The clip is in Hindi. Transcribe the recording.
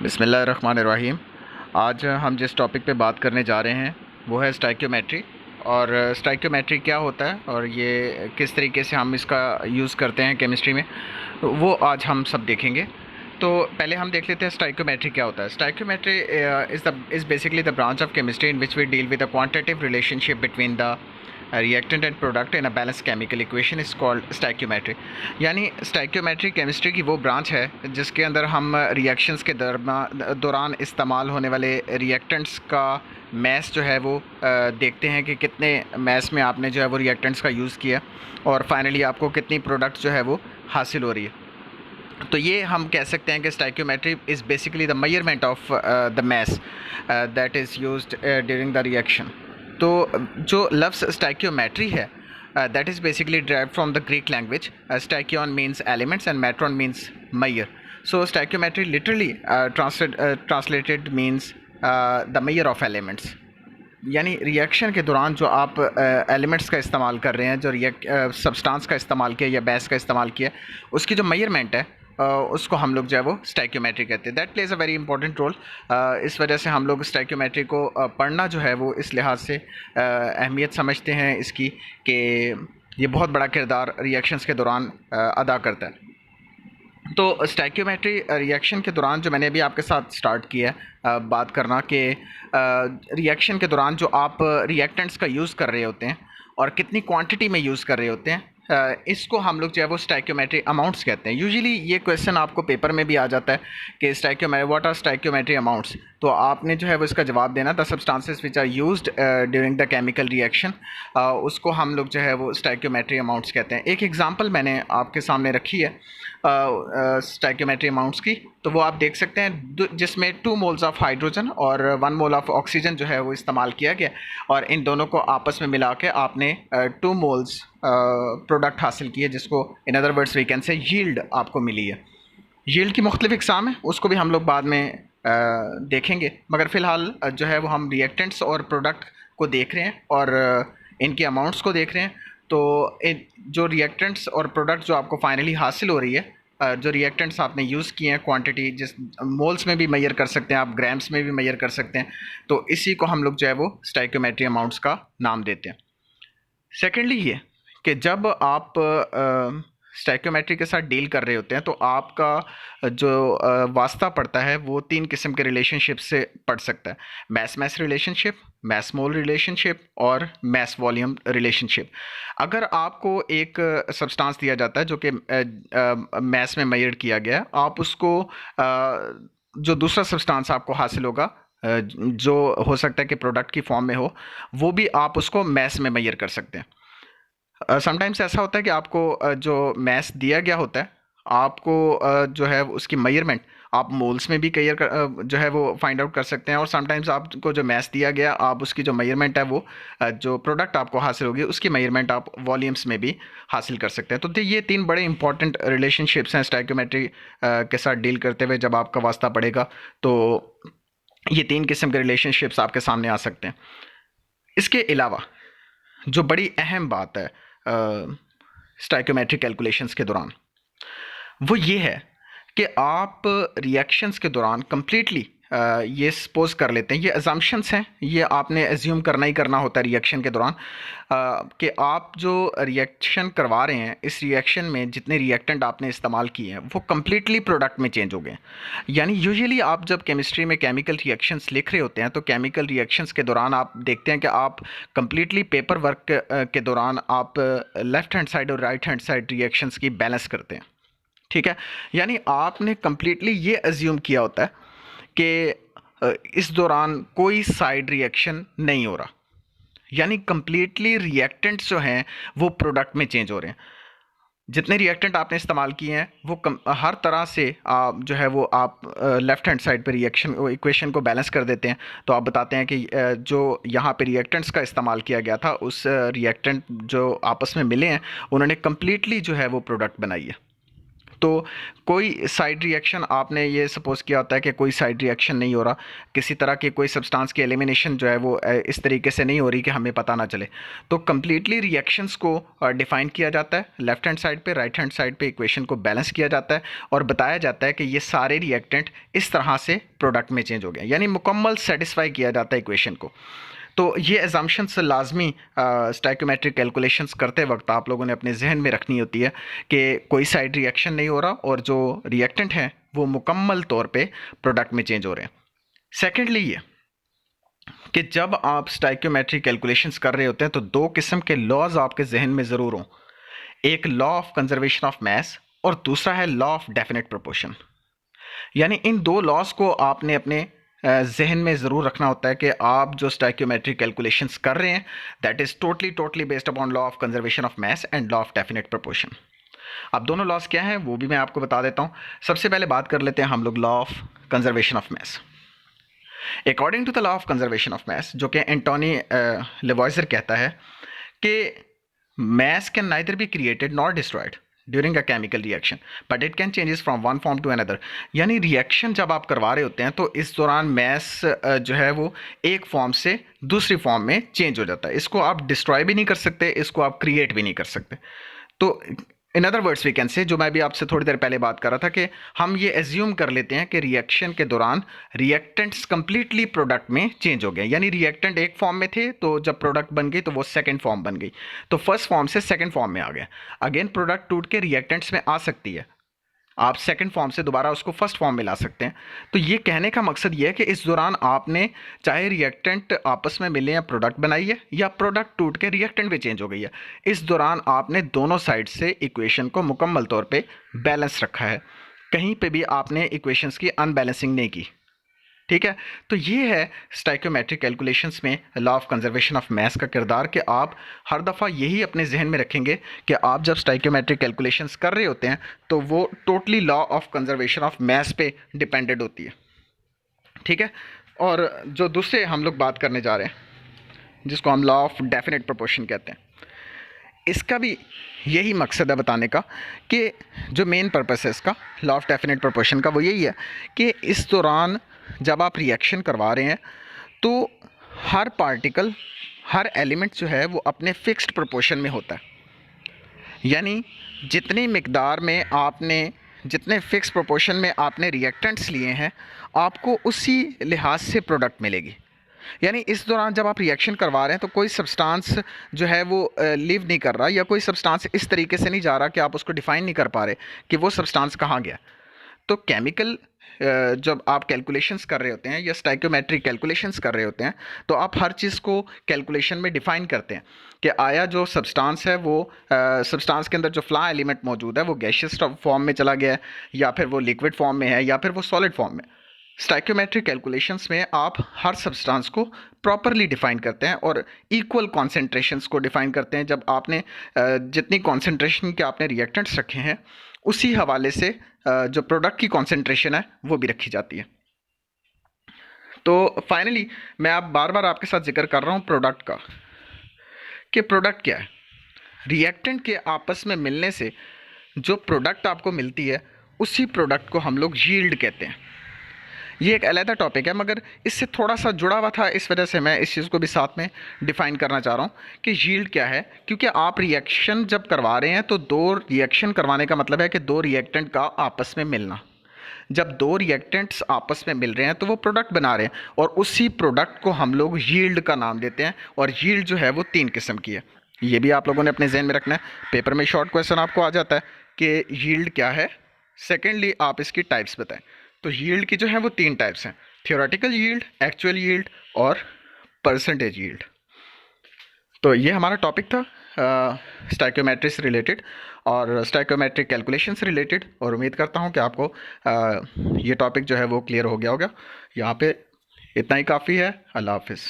बिस्मिल्लाहिर्रहमानिर्रहीम। आज हम जिस टॉपिक पे बात करने जा रहे हैं वो है स्टाइक्योमेट्री। और स्टाइक्योमेट्री क्या होता है और ये किस तरीके से हम इसका यूज़ करते हैं केमिस्ट्री में, वो आज हम सब देखेंगे। तो पहले हम देख लेते हैं स्टाइक्योमेट्री क्या होता है। Stoichiometry is basically the branch of chemistry in which we deal with the quantitative relationship between the reactant and product in a balance chemical equation is called stoichiometry. यानी स्टाइक्योमेट्री केमिस्ट्री की वो ब्रांच है जिसके अंदर हम रिएक्शंस के दौरान इस्तेमाल होने वाले रिएक्टेंट्स का मैस जो है वो देखते हैं कि कितने मैस में आपने जो है वो रिएक्टेंट्स का यूज़ किया और फाइनली आपको कितनी प्रोडक्ट जो है वो हासिल हो रही है। तो ये हम कह सकते हैं कि stoichiometry is basically the measurement of the mass that is used during the reaction. तो जो लफ्ज़ स्टाइक्योमेट्री है that is basically derived from the Greek language. Stoichion means elements and metron means measure। So stoichiometry literally translated means the measure of elements. यानी रिएक्शन के दौरान जो आप एलिमेंट्स का इस्तेमाल कर रहे हैं, जो सब्सटेंस का इस्तेमाल किया या बेस का इस्तेमाल किया, उसकी जो मेजरमेंट है उसको हम लोग जो है वो स्टाइक्योमेट्री कहते हैं। That plays a very important role. इस वजह से हम लोग स्टाइक्योमेट्री को पढ़ना जो है वो इस लिहाज से अहमियत समझते हैं इसकी कि ये बहुत बड़ा किरदार रिएक्शंस के दौरान अदा करता है। तो स्टाइक्योमेट्री रिएक्शन के दौरान जो मैंने अभी आपके साथ स्टार्ट किया है बात करना कि रिएक्शन के दौरान जो आप रिएक्टेंट्स का यूज़ कर रहे होते हैं और कितनी क्वांटिटी में यूज़ कर रहे होते हैं, इसको हम लोग जो है वो स्टाइक्योमेट्री अमाउंट्स कहते हैं। यूजुअली ये क्वेश्चन आपको पेपर में भी आ जाता है कि stoichiometry what are stoichiometry amounts. तो आपने जो है वो इसका जवाब देना the substances which are used during the chemical reaction, उसको हम लोग जो है वो स्टाइक्योमेट्री अमाउंट्स कहते हैं। एक एग्जांपल मैंने आपके सामने रखी है स्टाइक्योमेट्री अमाउंट्स की, तो वो आप देख सकते हैं जिसमें 2 मोल्स ऑफ हाइड्रोजन और 1 मोल ऑफ ऑक्सीजन जो है वो इस्तेमाल किया गया और इन दोनों को आपस में मिला के आपने 2 मोल्स प्रोडक्ट हासिल किए, जिसको in other words we can say yield आपको मिली है। यील्ड की मुख्तलिफ इकसाम है, उसको भी हम लोग बाद में देखेंगे, मगर फ़िलहाल जो है वो हम रिएक्टेंट्स और प्रोडक्ट को देख रहे हैं और इनके अमाउंट्स को देख रहे हैं। तो जो रिएक्टेंट्स और प्रोडक्ट जो आपको फाइनली हासिल हो रही है, जो रिएक्टेंट्स आपने यूज़ किए हैं, क्वांटिटी जिस मोल्स में भी मेजर कर सकते हैं आप, ग्राम्स में भी मेजर कर सकते हैं, तो इसी को हम लोग जो है वो स्टाइक्योमेट्री अमाउंट्स का नाम देते हैं। सेकेंडली ये कि जब आप स्टाइक्योमेट्री के साथ डील कर रहे होते हैं तो आपका जो वास्ता पड़ता है वो 3 किस्म के रिलेशनशिप से पड़ सकता है। मैस मैस रिलेशनशिप, मैस मोल रिलेशनशिप और मैस वॉल्यूम रिलेशनशिप। अगर आपको एक सब्सटेंस दिया जाता है जो कि मैस में मेजर किया गया, आप उसको जो दूसरा सब्सटेंस आपको हासिल होगा जो हो सकता है कि प्रोडक्ट की फॉर्म में हो, वो भी आप उसको मैस में मेजर कर सकते हैं। समटाइम्स ऐसा होता है कि आपको जो मैस दिया गया होता है, आपको जो है उसकी मेजरमेंट आप मोल्स में भी जो है वो फाइंड आउट कर सकते हैं, और समटाइम्स आपको जो मैस दिया गया आप उसकी जो मेजरमेंट है वो जो प्रोडक्ट आपको हासिल होगी उसकी मेजरमेंट आप वॉल्यूम्स में भी हासिल कर सकते हैं। तो ये 3 बड़े इंपॉर्टेंट रिलेशनशिप्स हैं स्टाइक्योमेट्री के साथ डील करते हुए। जब आपका वास्ता पड़ेगा तो ये 3 किस्म के रिलेशनशिप्स आपके सामने आ सकते हैं। इसके अलावा जो बड़ी अहम बात है स्टाइक्योमेट्रिक कैलकुलेशंस के दौरान, वो ये है कि आप रिएक्शंस के दौरान कंप्लीटली ये सपोज कर लेते हैं, ये अजम्पशंस हैं, ये आपने एज्यूम करना ही करना होता है रिएक्शन के दौरान कि आप जो रिएक्शन करवा रहे हैं, इस रिएक्शन में जितने रिएक्टेंट आपने इस्तेमाल किए हैं वो कम्प्लीटली प्रोडक्ट में चेंज हो गए। यानी यूजुअली आप जब केमिस्ट्री में केमिकल रिएक्शंस लिख रहे होते हैं तो केमिकल रिएक्शंस के दौरान आप देखते हैं कि आप कम्प्लीटली पेपर वर्क के दौरान आप लेफ़्ट हैंड साइड और राइट हैंड साइड रिएक्शंस की बैलेंस करते हैं। ठीक है, यानी आपने कम्प्लीटली ये अज्यूम किया होता है कि इस दौरान कोई साइड रिएक्शन नहीं हो रहा, यानी कम्प्लीटली रिएक्टेंट्स जो हैं वो प्रोडक्ट में चेंज हो रहे हैं। जितने रिएक्टेंट आपने इस्तेमाल किए हैं वो हर तरह से आप जो है वो आप लेफ़्ट हैंड साइड पे रिएक्शन इक्वेशन को बैलेंस कर देते हैं। तो आप बताते हैं कि जो यहाँ पे रिएक्टेंट्स का इस्तेमाल किया गया था, उस रिएक्टेंट जो आपस में मिले हैं उन्होंने कम्प्लीटली जो है वो प्रोडक्ट बनाई है। तो कोई साइड रिएक्शन आपने ये सपोज़ किया होता है कि कोई साइड रिएक्शन नहीं हो रहा, किसी तरह की कोई सब्सटेंस की एलिमिनेशन जो है वो इस तरीके से नहीं हो रही कि हमें पता ना चले, तो कम्प्लीटली रिएक्शंस को डिफ़ाइन किया जाता है। लेफ्ट हैंड साइड पे, राइट हैंड साइड पे इक्वेशन को बैलेंस किया जाता है और बताया जाता है कि ये सारे रिएक्टेंट इस तरह से प्रोडक्ट में चेंज हो गए, यानी मुकम्मल सेटिस्फाई किया जाता है इक्वेशन को। तो ये एजम्पशंस लाजमी स्टाइकोमेट्रिक कैलकुलेशंस करते वक्त आप लोगों ने अपने जहन में रखनी होती है कि कोई साइड रिएक्शन नहीं हो रहा और जो रिएक्टेंट हैं वो मुकम्मल तौर पे प्रोडक्ट में चेंज हो रहे हैं। सेकेंडली ये कि जब आप स्टाइकोमेट्रिक कैलकुलेशंस कर रहे होते हैं तो दो किस्म के लॉज आपके जहन में ज़रूर हों, एक लॉ ऑफ कंजर्वेशन ऑफ मास और दूसरा है लॉ ऑफ डेफिनेट प्रोपोर्शन। यानी इन दो लॉज को आपने अपने जहन में ज़रूर रखना होता है कि आप जो स्टाइकोमेट्रिक कैलकुलेशंस कर रहे हैं that is totally based upon law of conservation of mass and law of definite proportion. अब दोनों लॉज क्या हैं वो भी मैं आपको बता देता हूँ। सबसे पहले बात कर लेते हैं हम लोग law of conservation of mass. According to the law of conservation of mass, जो कि एंटोनी लेवॉइजर कहता है कि mass can neither be created nor destroyed during a chemical reaction but it can changes from one form to another। यानी रिएक्शन जब आप करवा रहे होते हैं तो इस दौरान मैस जो है वो एक फॉर्म से दूसरी फॉर्म में चेंज हो जाता है। इसको आप डिस्ट्रॉय भी नहीं कर सकते, इसको आप क्रिएट भी नहीं कर सकते। तो in other words we can say, जो मैं भी आपसे थोड़ी देर पहले बात कर रहा था कि हम ये एज्यूम कर लेते हैं कि रिएक्शन के दौरान रिएक्टेंट्स कंप्लीटली प्रोडक्ट में चेंज हो गए, यानी रिएक्टेंट एक फॉर्म में थे तो जब प्रोडक्ट बन गई तो वो सेकंड फॉर्म बन गई, तो फर्स्ट फॉर्म से सेकंड फॉर्म में आ गया। अगेन प्रोडक्ट टूट के रिएक्टेंट्स में आ सकती है, आप सेकंड फॉर्म से दोबारा उसको फर्स्ट फॉर्म में ला सकते हैं। तो ये कहने का मकसद ये है कि इस दौरान आपने चाहे रिएक्टेंट आपस में मिले या प्रोडक्ट बनाई है या प्रोडक्ट टूट के रिएक्टेंट भी चेंज हो गई है, इस दौरान आपने दोनों साइड से इक्वेशन को मुकम्मल तौर पे बैलेंस रखा है, कहीं पे भी आपने इक्वेशंस की अनबैलेंसिंग नहीं की। ठीक है, तो ये है स्टाइकोमेट्रिक कैलकुलेशंस में लॉ ऑफ कंजर्वेशन ऑफ मास का किरदार कि आप हर दफ़ा यही अपने जहन में रखेंगे कि आप जब स्टाइकोमेट्रिक कैलकुलेशंस कर रहे होते हैं तो वो totally law of conservation of मास पे डिपेंडेड होती है। ठीक है, और जो दूसरे हम लोग बात करने जा रहे हैं जिसको हम लॉ ऑफ डेफिनेट प्रोपोर्शन कहते हैं, इसका भी यही मकसद है बताने का कि जो मेन पर्पस है इसका लॉ ऑफ डेफिनेट प्रोपोर्शन का वो यही है कि इस दौरान जब आप रिएक्शन करवा रहे हैं तो हर पार्टिकल, हर एलिमेंट जो है वो अपने फिक्स्ड प्रोपोर्शन में होता है। यानी जितनी मिकदार में आपने, जितने फिक्स प्रोपोर्शन में आपने रिएक्टेंट्स लिए हैं, आपको उसी लिहाज से प्रोडक्ट मिलेगी। यानी इस दौरान जब आप रिएक्शन करवा रहे हैं तो कोई सब्सटेंस जो है वो लिव नहीं कर रहा, या कोई सब्सटेंस इस तरीके से नहीं जा रहा कि आप उसको डिफ़ाइन नहीं कर पा रहे कि वो सब्सटेंस कहाँ गया। तो केमिकल जब आप कैलकुलेशंस कर रहे होते हैं या स्टाइकोमेट्रिक कैलकुलेशंस कर रहे होते हैं तो आप हर चीज़ को कैलकुलेशन में डिफ़ाइन करते हैं कि आया जो सब्सटेंस है वो सब्सटेंस के अंदर जो फ्ला एलिमेंट मौजूद है वो गैशियस फॉर्म में चला गया है या फिर वो लिक्विड फॉर्म में है या फिर वो सॉलिड फॉर्म में। स्टाइकोमेट्रिक कैलकुलेशंस में आप हर सब्सटेंस को प्रॉपरली डिफ़ाइन करते हैं और इक्वल कॉन्सेंट्रेशंस को डिफ़ाइन करते हैं। जब आपने जितनी कॉन्सेंट्रेशन के आपने रिएक्टेंट्स रखे हैं उसी हवाले से जो प्रोडक्ट की कॉन्सेंट्रेशन है वो भी रखी जाती है। तो फाइनली मैं अब बार बार आपके साथ जिक्र कर रहा हूँ प्रोडक्ट का, कि प्रोडक्ट क्या है। रिएक्टेंट के आपस में मिलने से जो प्रोडक्ट आपको मिलती है उसी प्रोडक्ट को हम लोग यील्ड कहते हैं। ये एक अलग टॉपिक है मगर इससे थोड़ा सा जुड़ा हुआ था, इस वजह से मैं इस चीज़ को भी साथ में डिफ़ाइन करना चाह रहा हूँ कि यील्ड क्या है। क्योंकि आप रिएक्शन जब करवा रहे हैं तो दो रिएक्शन करवाने का मतलब है कि दो रिएक्टेंट का आपस में मिलना। जब दो रिएक्टेंट्स आपस में मिल रहे हैं तो वो प्रोडक्ट बना रहे हैं और उसी प्रोडक्ट को हम लोग यील्ड का नाम देते हैं। और यील्ड जो है वो 3 किस्म की है, ये भी आप लोगों ने अपने जहन में रखना है। पेपर में शॉर्ट क्वेश्चन आपको आ जाता है कि यील्ड क्या है। सेकेंडली आप इसकी टाइप्स बताएं। तो यील्ड की जो है वो 3 टाइप्स हैं, थियोरेटिकल यील्ड, एक्चुअल यील्ड और परसेंटेज यील्ड। तो ये हमारा टॉपिक था स्टाइकोमेट्री से रिलेटेड और स्टाइकोमेट्रिक कैलकुलेशन से रिलेटेड, और उम्मीद करता हूँ कि आपको ये टॉपिक जो है वो क्लियर हो गया होगा। यहाँ पे इतना ही काफ़ी है। अल्लाह हाफिज़।